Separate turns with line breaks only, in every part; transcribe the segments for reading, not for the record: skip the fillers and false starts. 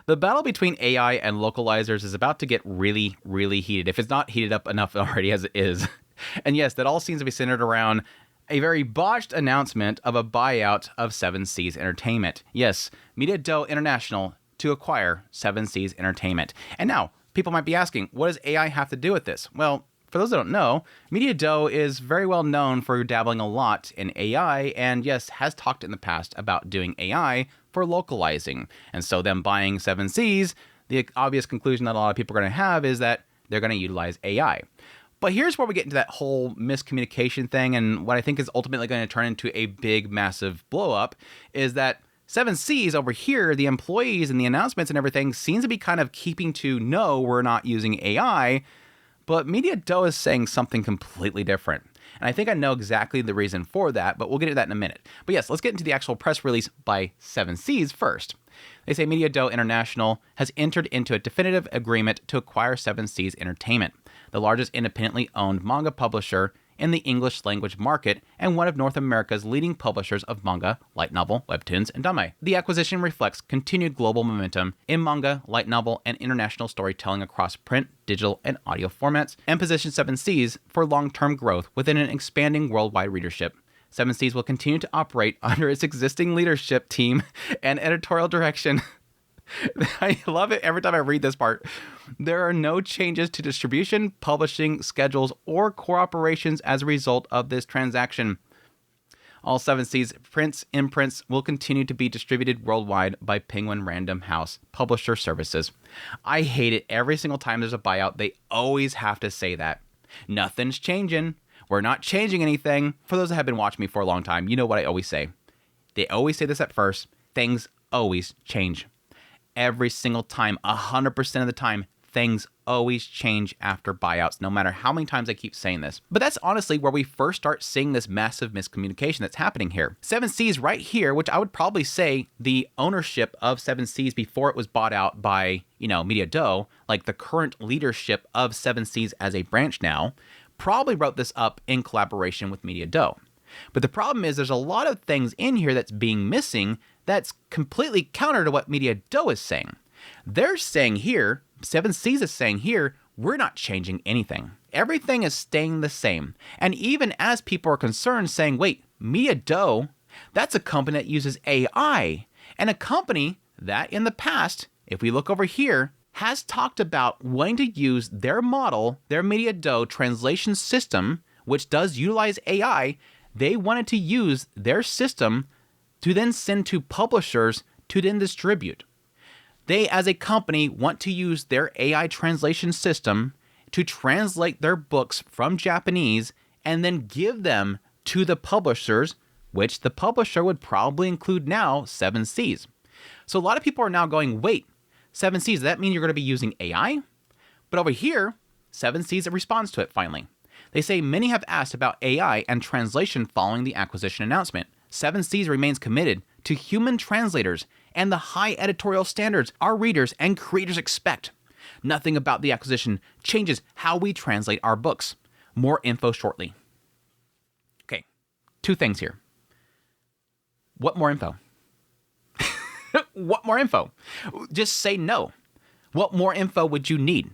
The battle between AI and localizers is about to get really, really heated, if it's not heated up enough already as it is. And yes, that all seems to be centered around a very botched announcement of a buyout of 7 Seas Entertainment. Yes, Media Doe International to acquire 7 Seas Entertainment. And now, people might be asking, what does AI have to do with this? Well, for those that don't know, Media Doe is very well known for dabbling a lot in AI, and yes, has talked in the past about doing AI for localizing. And so them buying 7 Seas, the obvious conclusion that a lot of people are going to have is that they're going to utilize AI. But here's where we get into that whole miscommunication thing, and what I think is ultimately going to turn into a big, massive blow up is that 7 Seas over here, the employees and the announcements and everything seems to be kind of keeping to no, we're not using AI, but Media Doe is saying something completely different. And I think I know exactly the reason for that, but we'll get into that in a minute. But yes, let's get into the actual press release by 7 Seas first. They say Media Doe International has entered into a definitive agreement to acquire 7 Seas Entertainment, the largest independently owned manga publisher in the English language market and one of North America's leading publishers of manga, light novel, webtoons, and anime. The acquisition reflects continued global momentum in manga, light novel, and international storytelling across print, digital, and audio formats, and positions 7 Seas for long-term growth within an expanding worldwide readership. 7 Seas will continue to operate under its existing leadership team and editorial direction. I love it every time I read this part. There are no changes to distribution, publishing, schedules, or core operations as a result of this transaction. All 7 Seas imprints will continue to be distributed worldwide by Penguin Random House Publisher Services. I hate it every single time there's a buyout. They always have to say that. Nothing's changing. We're not changing anything. For those that have been watching me for a long time, you know what I always say. They always say this at first. Things always change. Every single time, 100% of the time, things always change after buyouts, no matter how many times I keep saying this. But that's honestly where we first start seeing this massive miscommunication that's happening here. 7 Seas right here, which I would probably say the ownership of 7 Seas before it was bought out by, Media Doe, like the current leadership of 7 Seas as a branch now, probably wrote this up in collaboration with Media Doe. But the problem is there's a lot of things in here that's being missing that's completely counter to what Media Doe is saying. They're saying here, 7 Seas is saying here, we're not changing anything. Everything is staying the same. And even as people are concerned saying, wait, Media Doe, that's a company that uses AI. And a company that in the past, if we look over here, has talked about wanting to use their model, their Media Doe translation system, which does utilize AI. They wanted to use their system to then send to publishers to then distribute. They, as a company, want to use their AI translation system to translate their books from Japanese and then give them to the publishers, which the publisher would probably include now 7 Seas. So a lot of people are now going, wait, 7 Seas, does that mean you're going to be using AI? But over here, 7 Seas responds to it finally. They say many have asked about AI and translation following the acquisition announcement. 7 Seas remains committed to human translators and the high editorial standards our readers and creators expect. Nothing about the acquisition changes how we translate our books. More info shortly. Okay, 2 things here. What more info? What more info? Just say no. What more info would you need?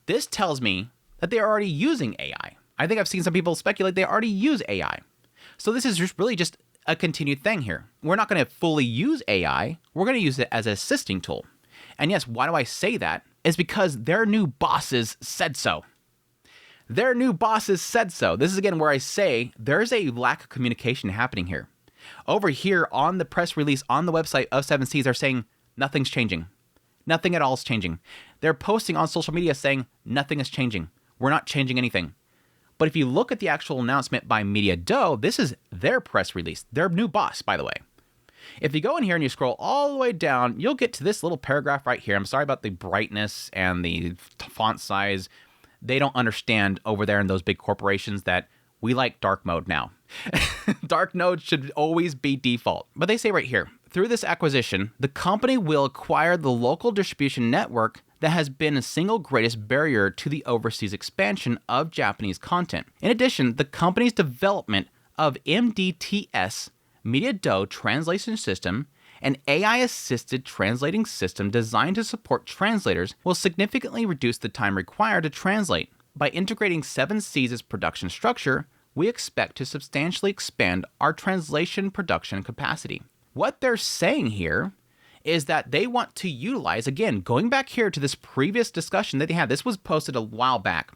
This tells me that they're already using AI. I think I've seen some people speculate they already use AI. So this is just really just a continued thing here. We're not going to fully use AI. We're going to use it as an assisting tool. And yes, why do I say that? It's because their new bosses said so. Their new bosses said so. This is again where I say there's a lack of communication happening here. Over here on the press release on the website of 7 Seas are saying nothing's changing. Nothing at all is changing. They're posting on social media saying nothing is changing. We're not changing anything. But if you look at the actual announcement by Media Doe, this is their press release, their new boss, by the way. If you go in here and you scroll all the way down, you'll get to this little paragraph right here. I'm sorry about the brightness and the font size. They don't understand over there in those big corporations that we like dark mode now. Dark mode should always be default. But they say right here, through this acquisition, the company will acquire the local distribution network that has been the single greatest barrier to the overseas expansion of Japanese content. In addition, the company's development of MDTS, Media Doe Translation System, An AI-assisted translating system designed to support translators will significantly reduce the time required to translate. By integrating 7Seas' production structure, we expect to substantially expand our translation production capacity. What they're saying here is that they want to utilize, again, going back here to this previous discussion that they had, this was posted a while back.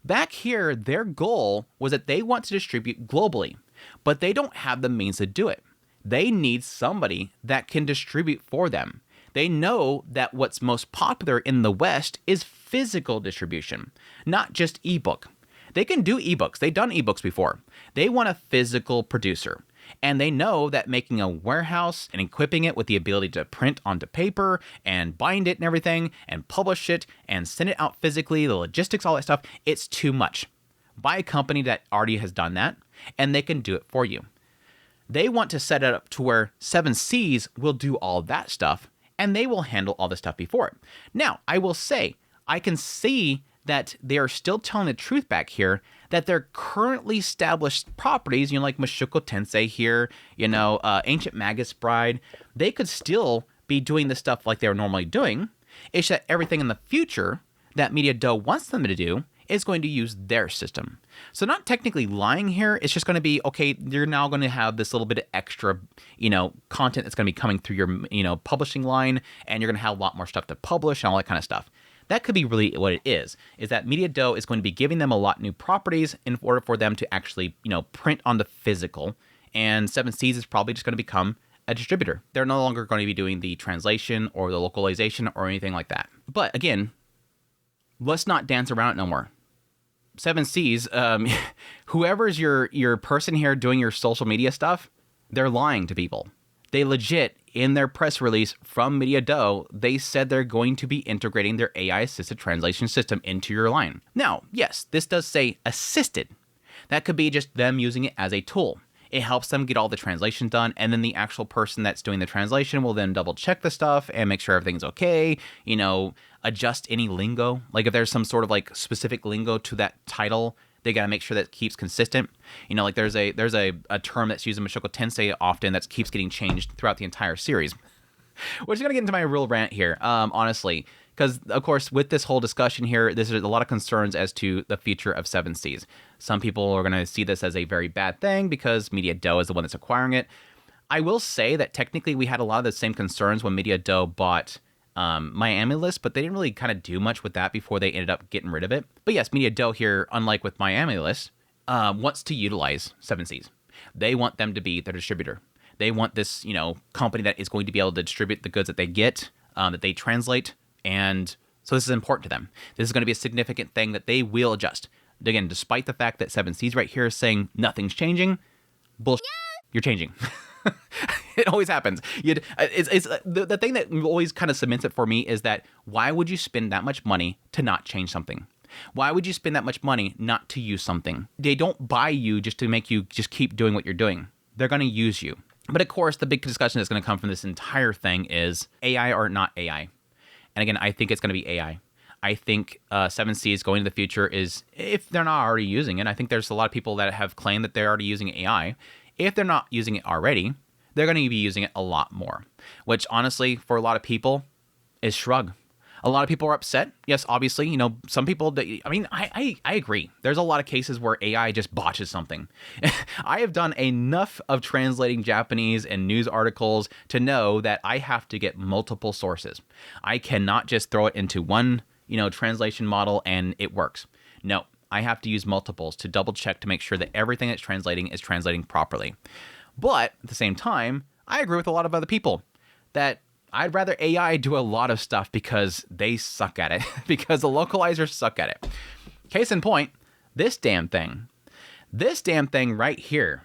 Back here, their goal was that they want to distribute globally, but they don't have the means to do it. They need somebody that can distribute for them. They know that what's most popular in the West is physical distribution, not just ebook. They can do ebooks. They've done ebooks before. They want a physical producer. And they know that making a warehouse and equipping it with the ability to print onto paper and bind it and everything and publish it and send it out physically, the logistics, all that stuff, it's too much. Buy a company that already has done that and they can do it for you. They want to set it up to where 7Seas will do all that stuff and they will handle all the stuff before it. Now, I will say, I can see that they are still telling the truth back here, that their currently established properties, like Mushoku Tensei here, Ancient Magus Bride, they could still be doing the stuff like they were normally doing. It's that everything in the future that Media Dough wants them to do is going to use their system. So not technically lying here, it's just going to be, okay, you're now going to have this little bit of extra, content that's going to be coming through your, publishing line, and you're going to have a lot more stuff to publish and all that kind of stuff. That could be really what it is that Media Dough is going to be giving them a lot of new properties in order for them to actually, print on the physical. And 7Seas is probably just going to become a distributor. They're no longer going to be doing the translation or the localization or anything like that. But again, let's not dance around it no more. 7Seas, whoever's your person here doing your social media stuff, they're lying to people. They legit, in their press release from Media Dough, they said they're going to be integrating their AI-assisted translation system into your line. Now, yes, this does say assisted. That could be just them using it as a tool. It helps them get all the translation done, and then the actual person that's doing the translation will then double check the stuff and make sure everything's okay, adjust any lingo. Like if there's some sort of like specific lingo to that title, they got to make sure that it keeps consistent. Like there's a term that's used in Mushoku Tensei often that keeps getting changed throughout the entire series. Which is going to get into my real rant here, honestly. Because, of course, with this whole discussion here, there's a lot of concerns as to the future of 7Seas. Some people are going to see this as a very bad thing because Media Dough is the one that's acquiring it. I will say that technically we had a lot of the same concerns when Media Dough bought Miami List, but they didn't really kind of do much with that before they ended up getting rid of it. But yes, Media Dough here, unlike with Miami List, wants to utilize 7Seas. They want them to be their distributor. They want this, company that is going to be able to distribute the goods that they get, that they translate, and so this is important to them. This is going to be a significant thing that they will adjust. Again, despite the fact that 7Seas right here is saying nothing's changing, bullshit, you're changing. It always happens. It's the thing that always kind of cements it for me is that why would you spend that much money to not change something? Why would you spend that much money not to use something? They don't buy you just to make you just keep doing what you're doing. They're going to use you. But of course, the big discussion that's going to come from this entire thing is AI or not AI. And again, I think it's going to be AI. I think 7Seas going into the future is, if they're not already using it, I think there's a lot of people that have claimed that they're already using AI. If they're not using it already, they're going to be using it a lot more, which honestly, for a lot of people, is shrug. A lot of people are upset. Yes, obviously, some people, I agree. There's a lot of cases where AI just botches something. I have done enough of translating Japanese and news articles to know that I have to get multiple sources. I cannot just throw it into one, translation model and it works. No, I have to use multiples to double check to make sure that everything that's translating is translating properly. But at the same time, I agree with a lot of other people that I'd rather AI do a lot of stuff because they suck at it, because the localizers suck at it. Case in point, this damn thing right here.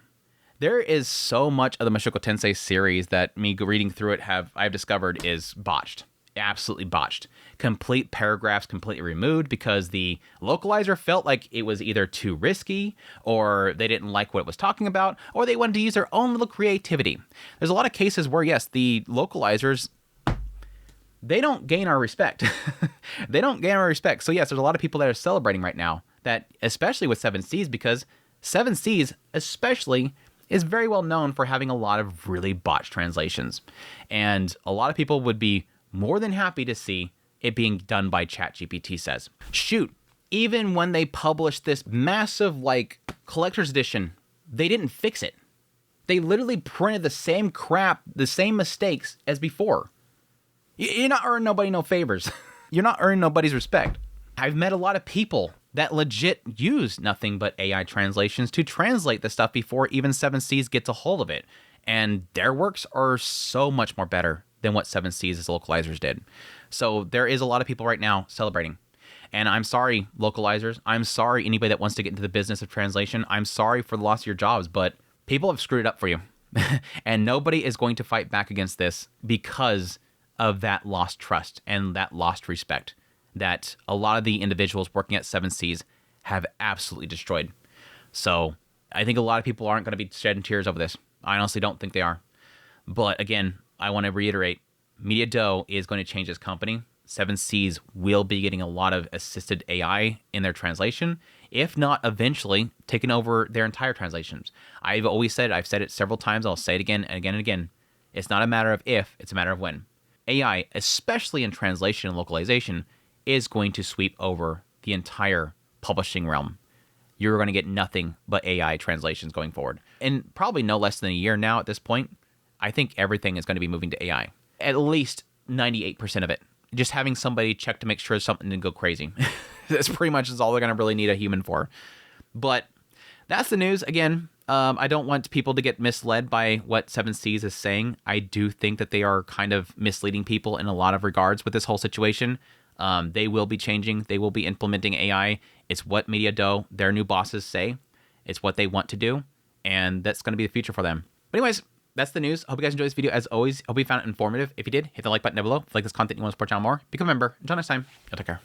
There is so much of the Mushoku Tensei series that me reading through it I've discovered is botched. Absolutely botched. Complete paragraphs completely removed because the localizer felt like it was either too risky or they didn't like what it was talking about or they wanted to use their own little creativity. There's a lot of cases where, yes, the localizers, they don't gain our respect. They don't gain our respect. So yes, there's a lot of people that are celebrating right now that, especially with 7Seas, because 7Seas especially is very well known for having a lot of really botched translations. And a lot of people would be more than happy to see it being done by ChatGPT says. Shoot, even when they published this massive, like, collector's edition, they didn't fix it. They literally printed the same crap, the same mistakes as before. You're not earning nobody no favors. You're not earning nobody's respect. I've met a lot of people that legit use nothing but AI translations to translate the stuff before even 7 Seas gets a hold of it. And their works are so much more better than what 7 Seas as localizers did. So there is a lot of people right now celebrating. And I'm sorry, localizers. I'm sorry, anybody that wants to get into the business of translation. I'm sorry for the loss of your jobs, but people have screwed it up for you. And nobody is going to fight back against this because of that lost trust and that lost respect that a lot of the individuals working at 7 Seas have absolutely destroyed. So I think a lot of people aren't going to be shedding tears over this. I honestly don't think they are. But again, I want to reiterate, Media Dough is going to change this company. 7 Seas will be getting a lot of assisted AI in their translation, if not eventually taking over their entire translations. I've always said it. I've said it several times. I'll say it again and again and again. It's not a matter of if, it's a matter of when. AI, especially in translation and localization, is going to sweep over the entire publishing realm. You're going to get nothing but AI translations going forward. And probably no less than a year now at this point, I think everything is going to be moving to AI. At least 98% of it. Just having somebody check to make sure something didn't go crazy. That's pretty much is all they're going to really need a human for. But that's the news. Again, I don't want people to get misled by what 7 Seas is saying. I do think that they are kind of misleading people in a lot of regards with this whole situation. They will be changing. They will be implementing AI. It's what Media Dough, their new bosses, say. It's what they want to do. And that's going to be the future for them. But anyways, that's the news. I hope you guys enjoyed this video. As always, I hope you found it informative. If you did, hit the like button down below. If you like this content and you want to support the channel more, become a member. Until next time, y'all take care.